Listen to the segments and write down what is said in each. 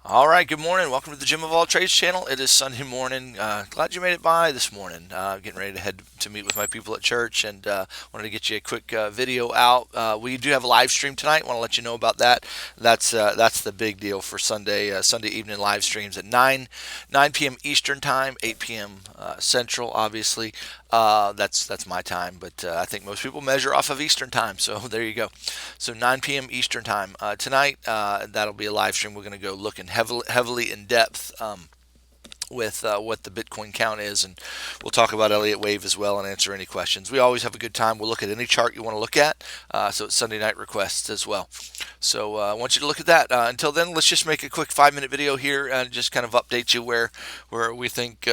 All right, good morning. Welcome to the Gym of All Trades channel. It is Sunday morning. Glad you made it by this morning. Getting ready to head to meet with my people at church, and wanted to get you a quick video out. We do have a live stream tonight. Want to let you know about that. That's the big deal for Sunday Sunday evening live streams at 9 p.m. Eastern time, 8 p.m. Central. Obviously, that's my time, but I think most people measure off of Eastern time. So there you go. So 9 p.m. Eastern time tonight. That'll be a live stream. We're going to go looking heavily in depth. With what the Bitcoin count is, and we'll talk about Elliott Wave as well and answer any questions. We always have a good time. We'll look at any chart you want to look at. So it's Sunday night requests as well. So I want you to look at that. Until then, let's just make a quick 5-minute video here and just kind of update you where we think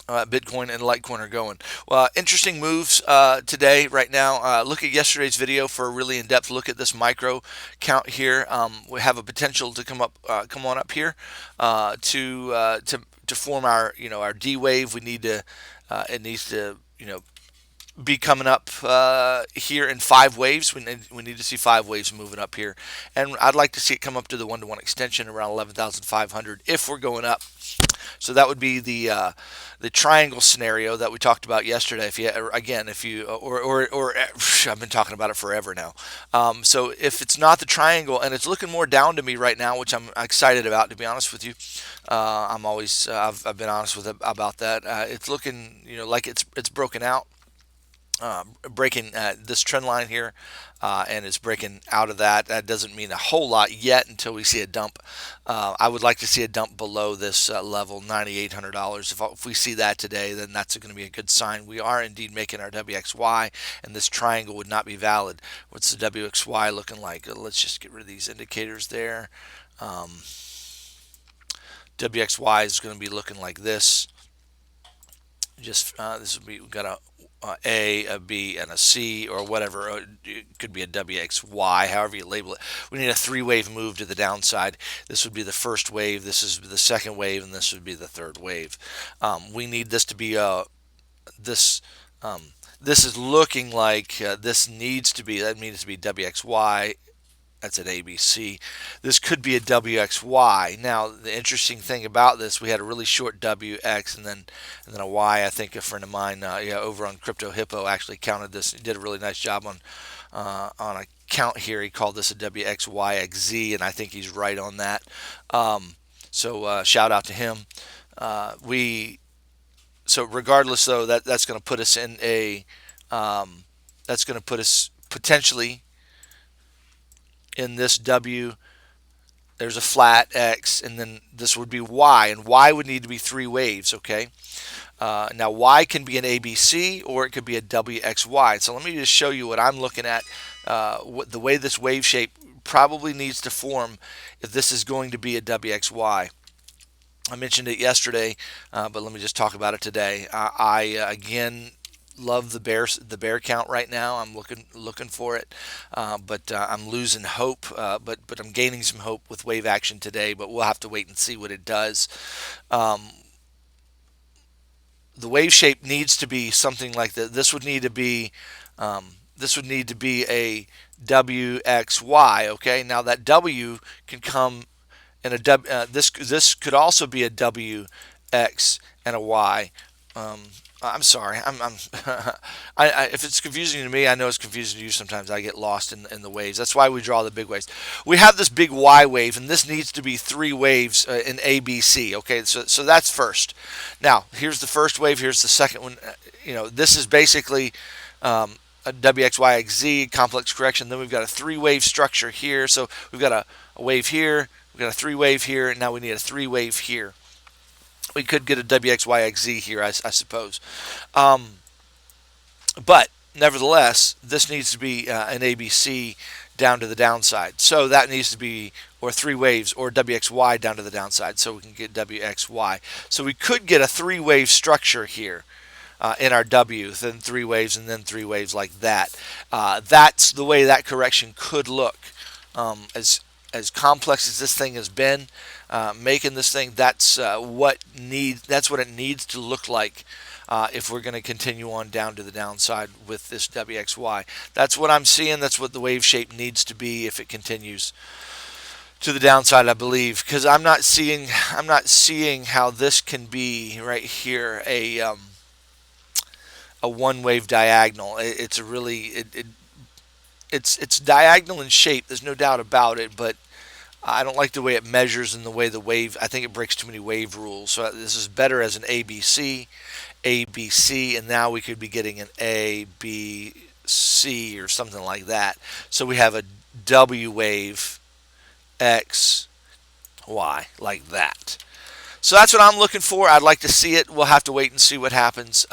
Bitcoin and Litecoin are going. Well, interesting moves today, right now. Look at yesterday's video for a really in-depth look at this micro count here. We have a potential to come on up here to form our our D wave. We need to it needs to be coming up here in 5 waves. We need to see 5 waves moving up here, and I'd like to see it come up to the one-to-one extension around 11,500 if we're going up. So that would be the triangle scenario that we talked about yesterday. If you or I've been talking about it forever now. So if it's not the triangle, and it's looking more down to me right now, which I'm excited about, to be honest with you. I've been honest with about that. It's looking like it's broken out. Breaking this trend line here, and it's breaking out of that. That doesn't mean a whole lot yet until we see a dump. I would like to see a dump below this level, $9,800. If we see that today, then that's going to be a good sign. We are indeed making our WXY, and this triangle would not be valid. What's the WXY looking like? Let's just get rid of these indicators there. WXY is going to be looking like this. Just this would be, we've got a B, and a C, or whatever. It could be a WXY, however you label it. We need a 3-wave move to the downside. This would be the first wave, this is the second wave, and this would be the third wave. We need this to be this. This is looking like this needs to be. That needs to be WXY. That's at ABC. This could be a WXY. Now, the interesting thing about this, we had a really short WX and then a Y. I think a friend of mine, over on Crypto Hippo, actually counted this. He did a really nice job on a count here. He called this a WXYXZ, and I think he's right on that. So shout out to him. So regardless, though, that's going to put us in a that's going to put us potentially in this W. There's a flat X, and then this would be Y, and Y would need to be 3 waves, okay? Now, Y can be an ABC, or it could be a WXY. So let me just show you what I'm looking at, the way this wave shape probably needs to form if this is going to be a WXY. I mentioned it yesterday, but let me just talk about it today. Again, love the bear count right now. I'm looking for it, but I'm losing hope. But I'm gaining some hope with wave action today. But we'll have to wait and see what it does. The wave shape needs to be something like that. This would need to be a WXY. Okay, now that W can come in a W. This could also be a WX and a Y. I'm sorry. If it's confusing to me, I know it's confusing to you sometimes. I get lost in the waves. That's why we draw the big waves. We have this big Y wave, and this needs to be 3 waves in ABC. Okay, so that's first. Now, here's the first wave. Here's the second one. This is basically a WXYXZ complex correction. Then we've got a 3-wave structure here. So we've got a wave here. We've got a 3-wave here, and now we need a 3-wave here. We could get a WXYXZ here, I suppose. But nevertheless, this needs to be an ABC down to the downside. So that needs to be, or 3 waves, or WXY down to the downside, so we can get WXY. So we could get a 3-wave structure here in our W, then 3 waves, and then 3 waves like that. That's the way that correction could look. As complex as this thing has been, making this thing, that's what it needs to look like if we're going to continue on down to the downside with this WXY. That's what I'm seeing. That's what the wave shape needs to be if it continues to the downside, I believe, because I'm not seeing how this can be right here a one wave diagonal. It's a really it's diagonal in shape. There's no doubt about it, but I don't like the way it measures and the way the wave. I think it breaks too many wave rules. So this is better as an ABC, ABC, and now we could be getting an ABC or something like that. So we have a W wave X Y like that. So that's what I'm looking for. I'd like to see it. We'll have to wait and see what happens.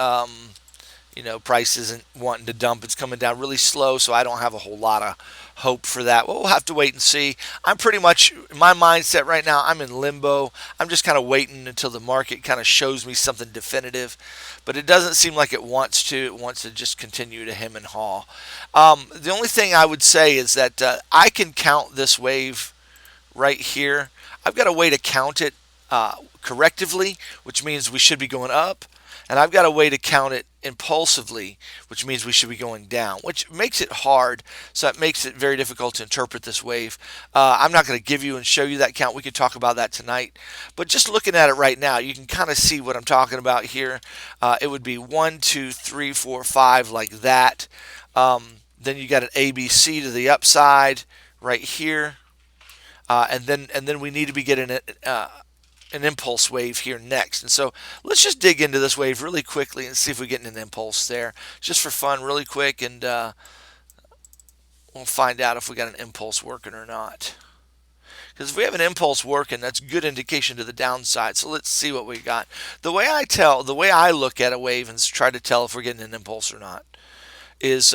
Price isn't wanting to dump. It's coming down really slow, so I don't have a whole lot of hope for that. Well, we'll have to wait and see. I'm pretty much, my mindset right now, I'm in limbo. I'm just kind of waiting until the market kind of shows me something definitive, but it doesn't seem like it wants to. It wants to just continue to hem and haw. The only thing I would say is that I can count this wave right here. I've got a way to count it correctively, which means we should be going up. And I've got a way to count it impulsively, which means we should be going down, which makes it hard. So it makes it very difficult to interpret this wave. I'm not going to give you and show you that count. We could talk about that tonight. But just looking at it right now, you can kind of see what I'm talking about here. It would be 1, 2, 3, 4, 5 like that. Then you got an ABC to the upside right here. And then we need to be getting an impulse wave here next. And so let's just dig into this wave really quickly and see if we get an impulse there, just for fun, really quick, and we'll find out if we got an impulse working or not. Because if we have an impulse working, that's a good indication to the downside. So let's see what we got. The way I look at a wave and try to tell if we're getting an impulse or not is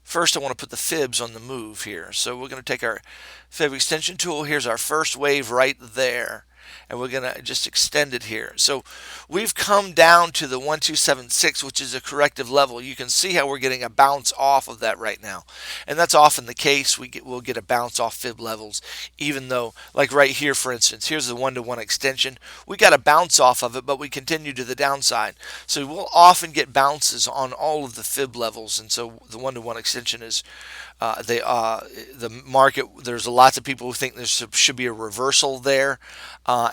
first, I want to put the fibs on the move here. So we're going to take our fib extension tool. Here's our first wave right there. And we're going to just extend it here. So we've come down to the 1276, which is a corrective level. You can see how we're getting a bounce off of that right now. And that's often the case. We'll get a bounce off fib levels, even though, like right here, for instance, here's the 1-to-1 extension. We got a bounce off of it, but we continue to the downside. So we'll often get bounces on all of the fib levels. And so the 1-to-1 extension is the market. There's lots of people who think there should be a reversal there,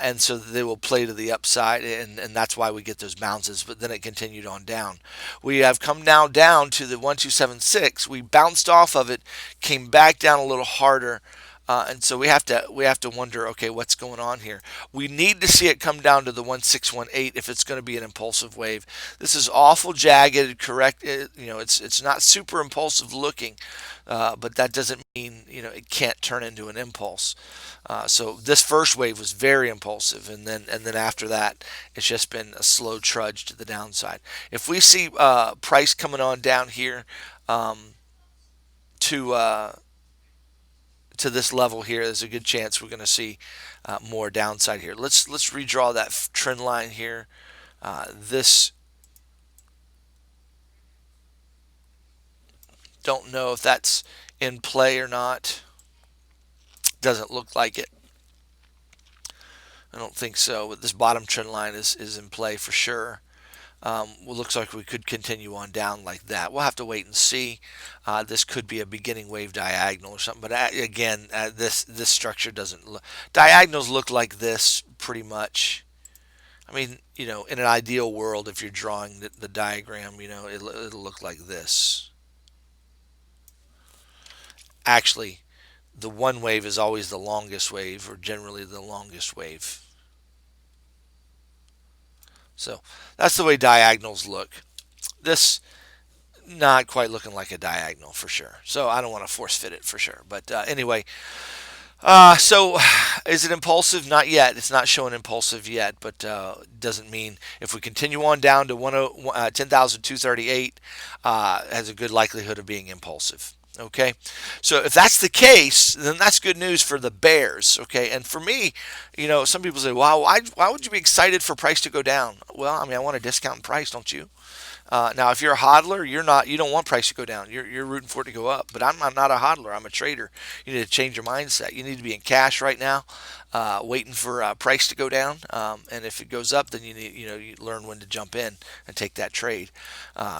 and so they will play to the upside, and that's why we get those bounces. But then it continued on down. We have come now down to the 1276. We bounced off of it, came back down a little harder. And so we have to wonder, okay, what's going on here? We need to see it come down to the 1618 if it's going to be an impulsive wave. This is awful jagged, correct? It's not super impulsive looking, but that doesn't mean it can't turn into an impulse. So this first wave was very impulsive, and then after that, it's just been a slow trudge to the downside. If we see price coming on down here to this level here, there's a good chance we're going to see more downside here. Let's redraw that trend line here. This, don't know if that's in play or not. Doesn't look like it. I don't think so, but this bottom trend line is in play for sure. Looks like we could continue on down like that. We'll have to wait and see. This could be a beginning wave diagonal or something, but again, this structure doesn't look. Diagonals look like this pretty much. I mean, in an ideal world, if you're drawing the diagram, it'll look like this. Actually, the one wave is always the longest wave, or generally the longest wave. So that's the way diagonals look. This not quite looking like a diagonal for sure. So I don't want to force fit it for sure. But anyway, so is it impulsive? Not yet. It's not showing impulsive yet, but doesn't mean if we continue on down to 10,238, has a good likelihood of being impulsive. Okay, so if that's the case, then that's good news for the bears. Okay, and for me, some people say, "Wow, why would you be excited for price to go down?" Well, I mean, I want a discount in price, don't you? Now, if you're a hodler, you don't want price to go down. You're rooting for it to go up. But I'm not a hodler. I'm a trader. You need to change your mindset. You need to be in cash right now, waiting for price to go down. And if it goes up, then you learn when to jump in and take that trade.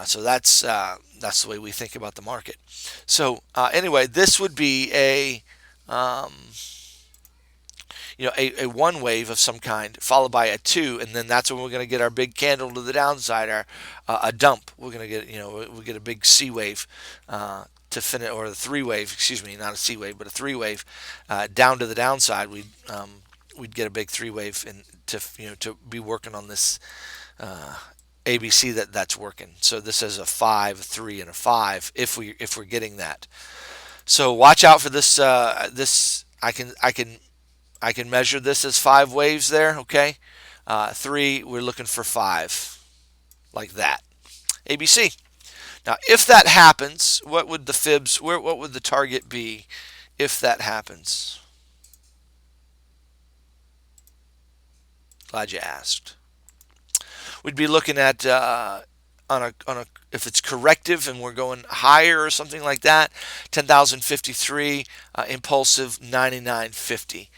So that's the way we think about the market. So anyway, this would be um, a one wave of some kind, followed by a two, and then that's when we're going to get our big candle to the downside, our a dump. We're going to get we get a big C wave to finish, or the three wave, excuse me, not a C wave, but a three wave down to the downside. We'd get a big three wave and to be working on this ABC that's working. So this is a 5, a 3, and a 5 if we're getting that. So watch out for this. This I can measure this as 5 waves there. Okay, 3 we're looking for 5 like that. ABC. Now if that happens, what would the fibs? What would the target be if that happens? Glad you asked. We'd be looking at on a if it's corrective and we're going higher or something like that, 10,053, impulsive 99.50.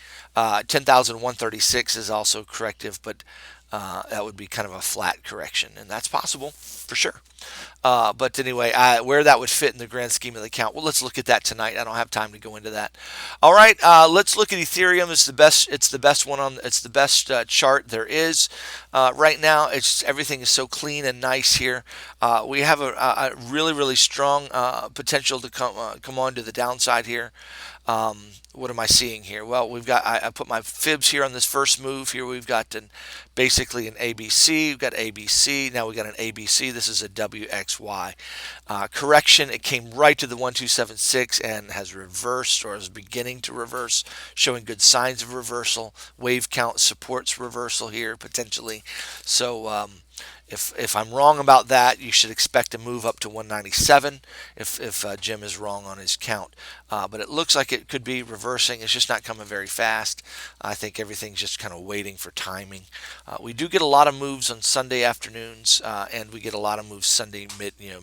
10,136 is also corrective, but that would be kind of a flat correction, and that's possible for sure. But anyway, where that would fit in the grand scheme of the account, well, let's look at that tonight. I don't have time to go into that. All right, let's look at Ethereum. It's the best. It's the best one on. It's the best chart there is right now. It's everything is so clean and nice here. We have a really strong potential to come on to the downside here. What am I seeing here? Well, we've got I put my fibs here on this first move here. We've got basically an ABC. We've got ABC. Now we got an ABC. This is a WXY correction. It came right to the 1276 and has reversed or is beginning to reverse, showing good signs of reversal. Wave count supports reversal here potentially. So if I'm wrong about that, you should expect a move up to 197 if Jim is wrong on his count. But it looks like it could be reversing. It's just not coming very fast. I think everything's just kind of waiting for timing. We do get a lot of moves on Sunday afternoons, and we get a lot of moves Sunday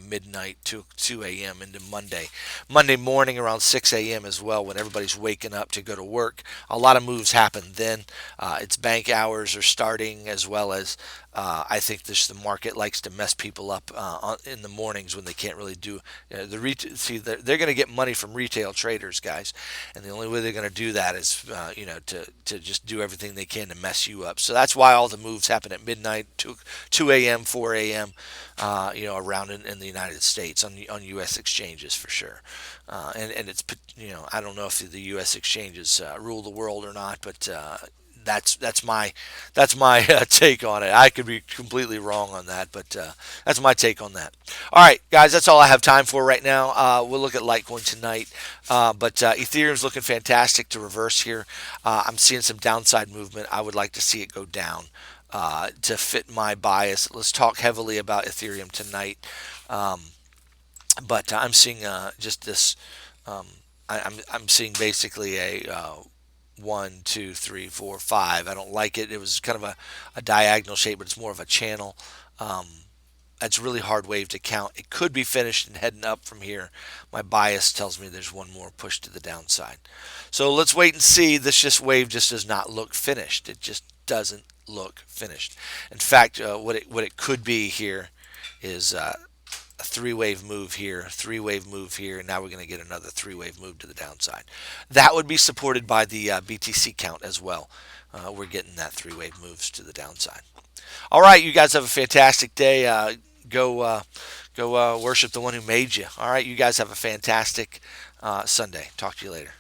midnight to 2 a.m. into Monday morning around 6 a.m. as well, when everybody's waking up to go to work. A lot of moves happen then. It's bank hours are starting, as well as I think the market likes to mess people up in the mornings when they can't really do they're going to get money from retail traders, guys, and the only way they're going to do that is to just do everything they can to mess you up. So that's why all the moves happen at midnight, 2 a.m., 4 a.m. Around in the United States on U.S. exchanges for sure. And it's I don't know if the U.S. exchanges rule the world or not, but that's my take on it. I could be completely wrong on that, but that's my take on that. All right, guys, that's all I have time for right now. We'll look at Litecoin tonight, but Ethereum's looking fantastic to reverse here. I'm seeing some downside movement. I would like to see it go down to fit my bias. Let's talk heavily about Ethereum tonight, but I'm seeing just this. I'm seeing basically a 1, 2, 3, 4, 5. I don't like it. It was kind of a diagonal shape, but it's more of a channel. That's really hard wave to count. It could be finished and heading up from here. My bias tells me there's one more push to the downside. So let's wait and see. This wave just does not look finished. It just doesn't look finished. In fact, what it could be here is a 3-wave move here, 3-wave move here, and now we're going to get another 3-wave move to the downside. That would be supported by the BTC count as well. We're getting that 3-wave moves to the downside. All right, you guys have a fantastic day. Go worship the one who made you. All right, you guys have a fantastic Sunday. Talk to you later.